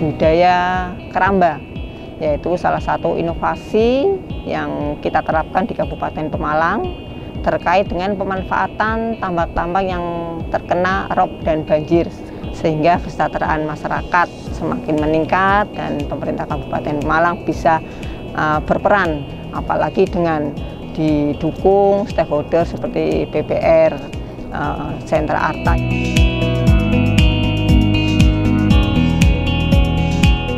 budaya keramba, yaitu salah satu inovasi yang kita terapkan di Kabupaten Pemalang terkait dengan pemanfaatan tambak-tambak yang terkena rob dan banjir, sehingga kesejahteraan masyarakat semakin meningkat dan pemerintah Kabupaten Pemalang bisa berperan, apalagi dengan didukung stakeholder seperti BPR, Sentra Arta.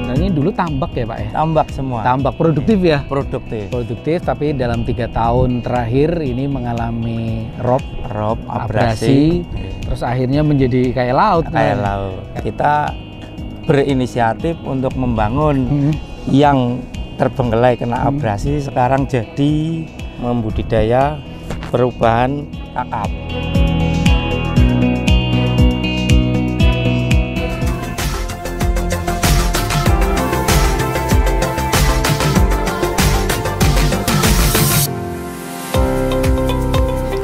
Nah, ini dulu tambak ya Pak ya? Tambak semua. Tambak produktif ya? Produktif. Produktif, tapi dalam 3 tahun terakhir ini mengalami rob, abrasi, terus akhirnya menjadi kayak laut. Kayak laut. Kita berinisiatif untuk membangun yang terbengkelai kena abrasi, sekarang jadi membudidaya perubahan kakap.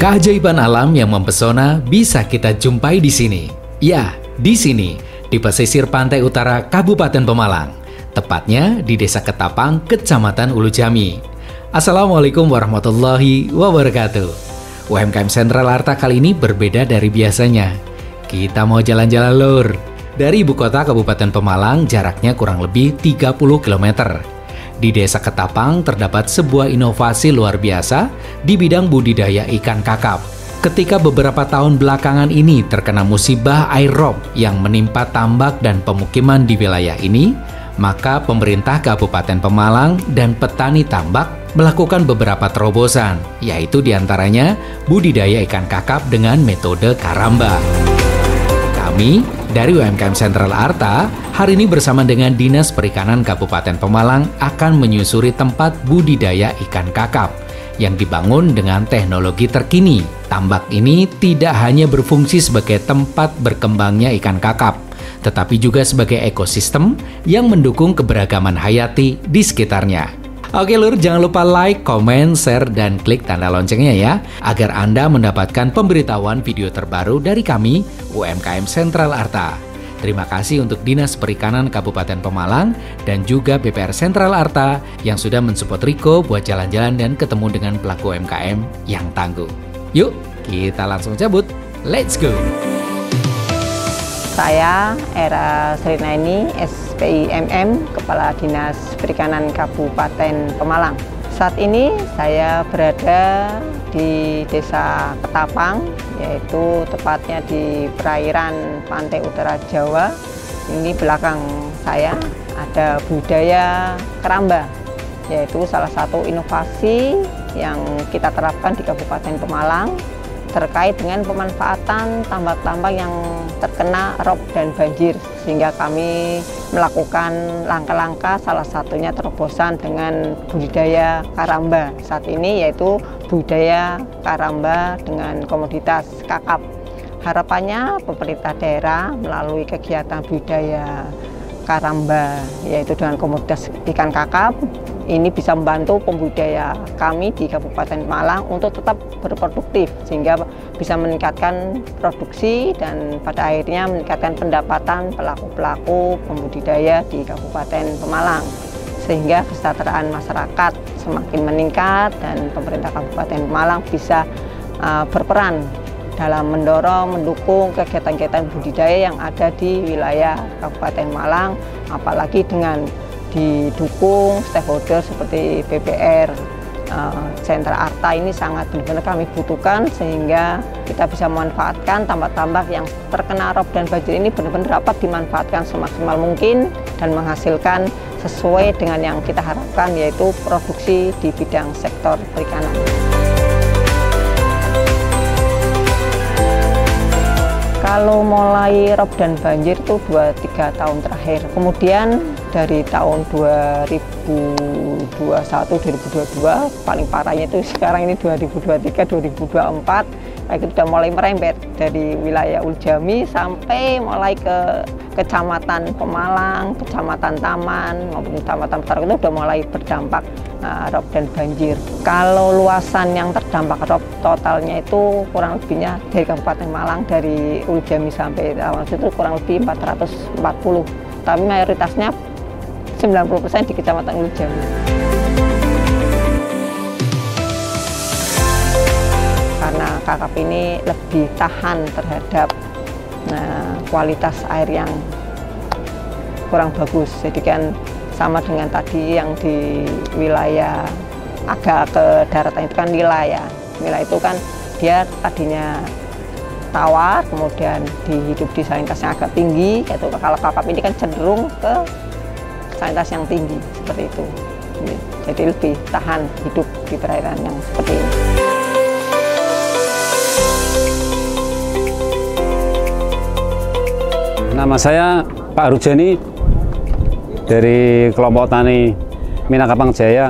Keajaiban alam yang mempesona bisa kita jumpai di sini. Ya, di sini, di pesisir pantai utara Kabupaten Pemalang. Tepatnya di Desa Ketapang, Kecamatan Ulu Jami. Assalamualaikum warahmatullahi wabarakatuh. UMKM Sentral Arta kali ini berbeda dari biasanya. Kita mau jalan-jalan lur. Dari ibu kota Kabupaten Pemalang jaraknya kurang lebih 30 km. Di Desa Ketapang terdapat sebuah inovasi luar biasa di bidang budidaya ikan kakap. Ketika beberapa tahun belakangan ini terkena musibah air rob yang menimpa tambak dan pemukiman di wilayah ini, maka pemerintah Kabupaten Pemalang dan petani tambak melakukan beberapa terobosan, yaitu diantaranya budidaya ikan kakap dengan metode karamba. Kami dari UMKM Sentral Arta hari ini bersama dengan Dinas Perikanan Kabupaten Pemalang akan menyusuri tempat budidaya ikan kakap yang dibangun dengan teknologi terkini. Tambak ini tidak hanya berfungsi sebagai tempat berkembangnya ikan kakap, tetapi juga sebagai ekosistem yang mendukung keberagaman hayati di sekitarnya. Oke lur, jangan lupa like, komen, share, dan klik tanda loncengnya ya, agar Anda mendapatkan pemberitahuan video terbaru dari kami, UMKM Sentral Arta. Terima kasih untuk Dinas Perikanan Kabupaten Pemalang dan juga BPR Sentral Arta yang sudah mensupport Riko buat jalan-jalan dan ketemu dengan pelaku UMKM yang tangguh. Yuk, kita langsung cabut. Let's go! Saya Era Srinaini, SPIMM, Kepala Dinas Perikanan Kabupaten Pemalang. Saat ini saya berada di Desa Ketapang, yaitu tepatnya di perairan Pantai Utara Jawa. Ini belakang saya ada budaya keramba, yaitu salah satu inovasi yang kita terapkan di Kabupaten Pemalang terkait dengan pemanfaatan tambak-tambak yang terkena rob dan banjir, sehingga kami melakukan langkah-langkah salah satunya terobosan dengan budidaya karamba saat ini, yaitu budidaya karamba dengan komoditas kakap. Harapannya pemerintah daerah melalui kegiatan budidaya karamba, yaitu dengan komoditas ikan kakap, ini bisa membantu pembudidaya kami di Kabupaten Pemalang untuk tetap berproduktif, sehingga bisa meningkatkan produksi dan pada akhirnya meningkatkan pendapatan pelaku-pelaku pembudidaya di Kabupaten Pemalang, sehingga kesejahteraan masyarakat semakin meningkat dan pemerintah Kabupaten Pemalang bisa berperan dalam mendukung kegiatan-kegiatan budidaya yang ada di wilayah Kabupaten Pemalang, apalagi dengan didukung stakeholder seperti BPR, Sentra Arta. Ini sangat benar-benar kami butuhkan, sehingga kita bisa memanfaatkan tambak-tambak yang terkena rob dan banjir ini benar-benar dapat dimanfaatkan semaksimal mungkin dan menghasilkan sesuai dengan yang kita harapkan, yaitu produksi di bidang sektor perikanan. Kalau mulai rob dan banjir itu 2-3 tahun terakhir. Kemudian dari tahun 2021-2022, paling parahnya itu sekarang ini 2023-2024, itu sudah mulai merembet dari wilayah Ulu Jami sampai mulai ke Kecamatan Pemalang, Kecamatan Taman, maupun Kecamatan Petar, itu sudah mulai berdampak rob dan banjir. Kalau luasan yang terdampak rob totalnya itu kurang lebihnya dari Kabupaten Malang, dari Ulu Jami sampai Taman itu kurang lebih 440 tapi mayoritasnya 90% di Kecamatan Ulujawi. Karena kakap ini lebih tahan terhadap kualitas air yang kurang bagus. Jadi kan sama dengan tadi yang di wilayah agak ke daratan itu kan nila ya. Nila itu kan dia tadinya tawar, kemudian hidup di salinitasnya agak tinggi. Gitu. Kalau kakap ini kan cenderung ke salinitas yang tinggi seperti itu. Jadi lebih tahan hidup di perairan yang seperti ini. Nama saya Pak Rujani dari kelompok tani Minangkabang Jaya,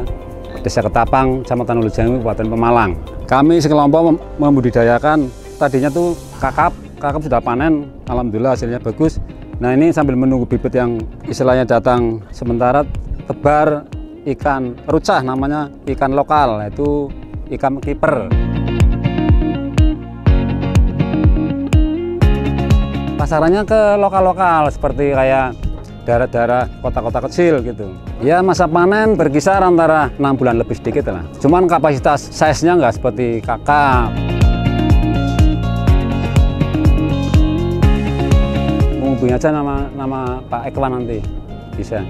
Desa Ketapang, Kecamatan Ulujawi, Kabupaten Pemalang. Kami sekelompok membudidayakan tadinya tuh kakap sudah panen, alhamdulillah hasilnya bagus. Nah ini sambil menunggu bibit yang istilahnya datang sementara, tebar ikan rucah, namanya ikan lokal, yaitu ikan kiper. Pasarannya ke lokal-lokal seperti kayak daerah-daerah kota-kota kecil gitu. Ya masa panen berkisar antara 6 bulan lebih sedikit lah. Cuman kapasitas size-nya nggak seperti kakap. Menghubungi aja nama Pak Ekwan nanti bisa.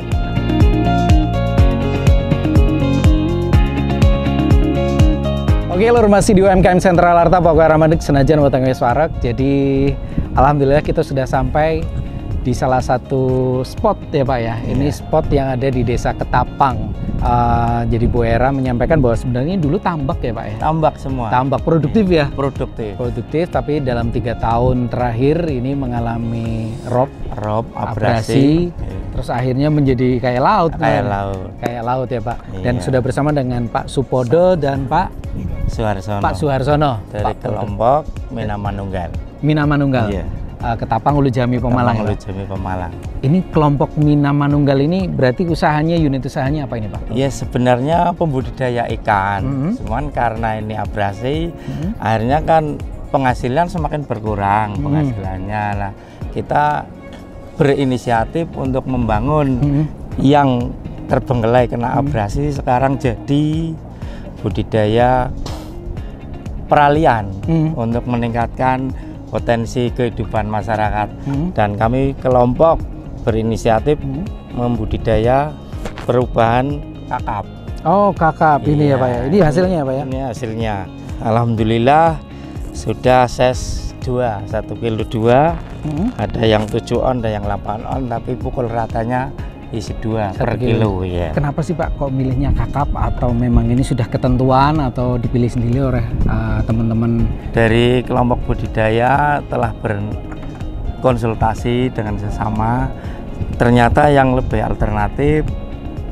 Oke lur, masih di UMKM Sentral Arta Pokok Ramadik senajan watang wis warak. Jadi alhamdulillah kita sudah sampai di salah satu spot ya Pak ya. Ini spot yang ada di Desa Ketapang. Jadi Bu Era menyampaikan bahwa sebenarnya dulu tambak ya Pak ya. Tambak semua. Tambak produktif ya. Produktif, tapi dalam 3 tahun terakhir ini mengalami rob abrasi. Terus akhirnya menjadi kayak laut. Kayak laut ya Pak. Dan sudah bersama dengan Pak Supodo dan Pak Suharsono dari kelompok Minamanunggal. Iya. Ketapang Ulujawi Pemalang. Ulujawi Pemalang. Ini kelompok Minamanunggal ini berarti usahanya, unit usahanya apa ini Pak? Ya sebenarnya pembudidaya ikan. Cuman karena ini abrasi, akhirnya kan penghasilan semakin berkurang penghasilannya. Nah, kita berinisiatif untuk membangun yang terbengkelai kena abrasi sekarang jadi budidaya peralihan untuk meningkatkan potensi kehidupan masyarakat. Dan kami kelompok berinisiatif membudidaya perubahan kakap. Oh kakap, ini ya Pak ya. Ini hasilnya ya Pak ya? Ini hasilnya. Alhamdulillah sudah ses 2, 1 kilo 2. Ada yang 7 on, ada yang 8 on, tapi pukul ratanya isi 2 per kilo ya. Kenapa sih Pak kok milihnya kakap, atau memang ini sudah ketentuan atau dipilih sendiri oleh teman-teman? Dari kelompok budidaya telah berkonsultasi dengan sesama, ternyata yang lebih alternatif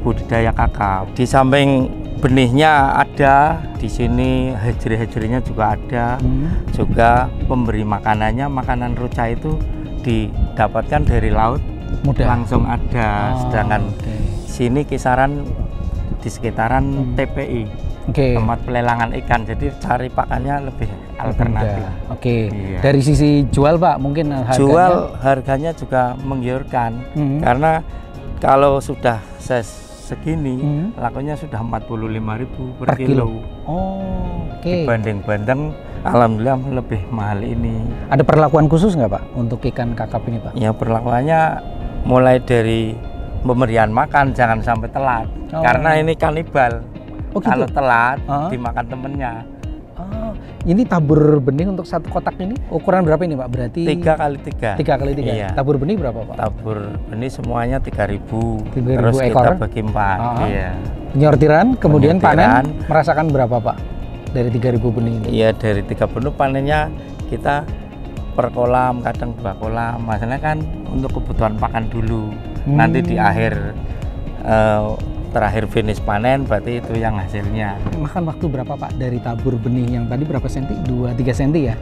budidaya kakap. Di samping benihnya ada, di sini hejri-hejrinya juga ada, juga pemberi makanannya, makanan ruca itu didapatkan dari laut. Langsung ada, sedangkan sini kisaran di sekitaran TPI, tempat pelelangan ikan, jadi cari pakannya lebih alternatif. Iya. Dari sisi jual Pak, mungkin harganya juga menggiurkan, karena kalau sudah segini lakunya sudah 45.000 per kilo. Dibanding-banding alhamdulillah lebih mahal ini. Ada perlakuan khusus nggak Pak untuk ikan kakap ini Pak? Ya perlakuannya mulai dari pemberian makan, jangan sampai telat, karena ini kanibal. Kalau telat dimakan temennya. Ini tabur benih untuk satu kotak ini ukuran berapa ini Pak? Berarti 3x3. 3x3. Iya. Tabur benih berapa Pak? Tabur benih semuanya 3.000. 3.000 terus ekor. Kita bagi 4. Iya. Penyortiran, kemudian panen merasakan berapa Pak dari 3.000 benih ini? Iya, dari 3 benih panennya kita per kolam, kadang 2 kolam. Maksudnya kan untuk kebutuhan pakan dulu. Nanti di akhir terakhir finish panen, berarti itu yang hasilnya. Makan waktu berapa Pak dari tabur benih yang tadi berapa senti? 2-3 senti ya?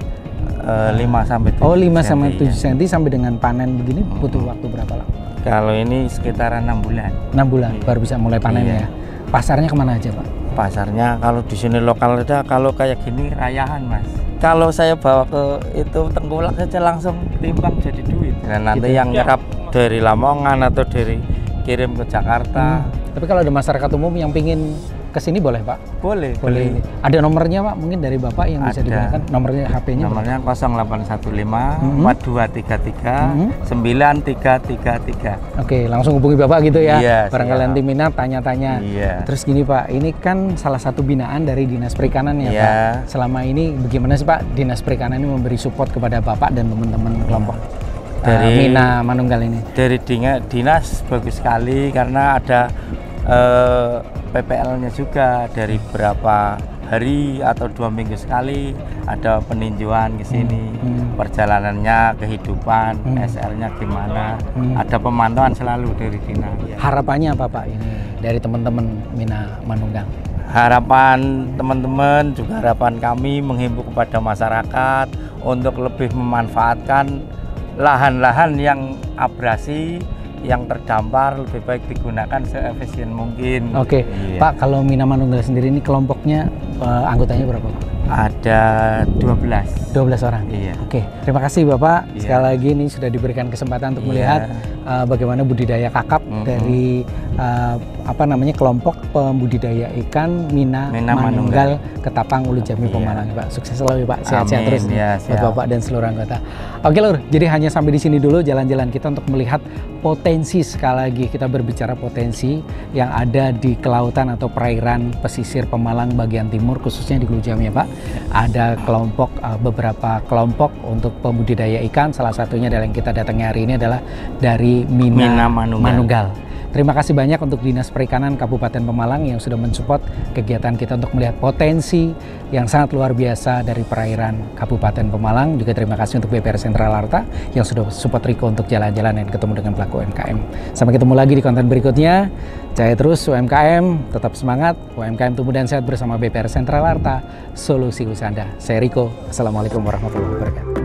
5-7 5-7 cm sampai dengan panen begini butuh waktu berapa lama? Kalau ini sekitaran 6 bulan. 6 bulan baru bisa mulai panen ya. Pasarnya kemana aja Pak? Pasarnya kalau di sini lokal aja, kalau kayak gini rayahan Mas. Kalau saya bawa ke itu Tengkulak saja langsung timbang jadi duit. Dan nanti yang nyerap dari Lamongan atau dari kirim ke Jakarta. Tapi kalau ada masyarakat umum yang pingin kesini boleh Pak? Boleh. Ada nomornya Pak, mungkin dari Bapak yang bisa digunakan, nomornya HP-nya? Nomornya 0815 4233 9333. Oke, langsung hubungi Bapak gitu ya. Iya, barangkali nanti minat tanya-tanya. Iya. Terus gini Pak, ini kan salah satu binaan dari Dinas Perikanan ya Pak. Selama ini bagaimana sih Pak Dinas Perikanan ini memberi support kepada Bapak dan teman-teman kelompok dari Mina Manunggal ini? Dari dinas bagus sekali karena ada PPL-nya juga, dari berapa hari atau 2 minggu sekali ada peninjauan ke sini, perjalanannya, kehidupan, SR-nya gimana, ada pemantauan selalu dari dinas. Harapannya apa Pak ini dari teman-teman Mina Manunggal? Harapan teman-teman juga harapan kami menghimbau kepada masyarakat untuk lebih memanfaatkan lahan-lahan yang abrasi, yang terdampar, lebih baik digunakan seefisien mungkin. Oke, iya. Pak, kalau Mina Manunggal sendiri ini kelompoknya anggotanya berapa Pak? Ada 12 orang. Iya. Oke, terima kasih Bapak. Iya. Sekali lagi ini sudah diberikan kesempatan untuk melihat bagaimana budidaya kakap dari kelompok pembudidaya ikan Mina Manunggal Ketapang Ulu Jami Pemalang Pak. Sukses selalu Pak. Sehat-sehat terus buat Bapak dan seluruh anggota. Oke Lur, jadi hanya sampai di sini dulu jalan-jalan kita untuk melihat potensi, sekali lagi kita berbicara potensi yang ada di kelautan atau perairan pesisir Pemalang bagian timur, khususnya di Ulu Jami ya Pak. Ada kelompok, beberapa kelompok untuk pembudidaya ikan, salah satunya adalah yang kita datangi hari ini adalah dari Mina Manunggal. Terima kasih banyak untuk Dinas Perikanan Kabupaten Pemalang yang sudah mensupport kegiatan kita untuk melihat potensi yang sangat luar biasa dari perairan Kabupaten Pemalang. Juga terima kasih untuk BPR Sentral Arta yang sudah support Riko untuk jalan-jalan dan ketemu dengan pelaku UMKM. Sampai ketemu lagi di konten berikutnya. Jaya terus UMKM, tetap semangat. UMKM tumbuh dan sehat bersama BPR Sentral Arta, solusi usaha Anda. Saya Riko. Assalamualaikum warahmatullahi wabarakatuh.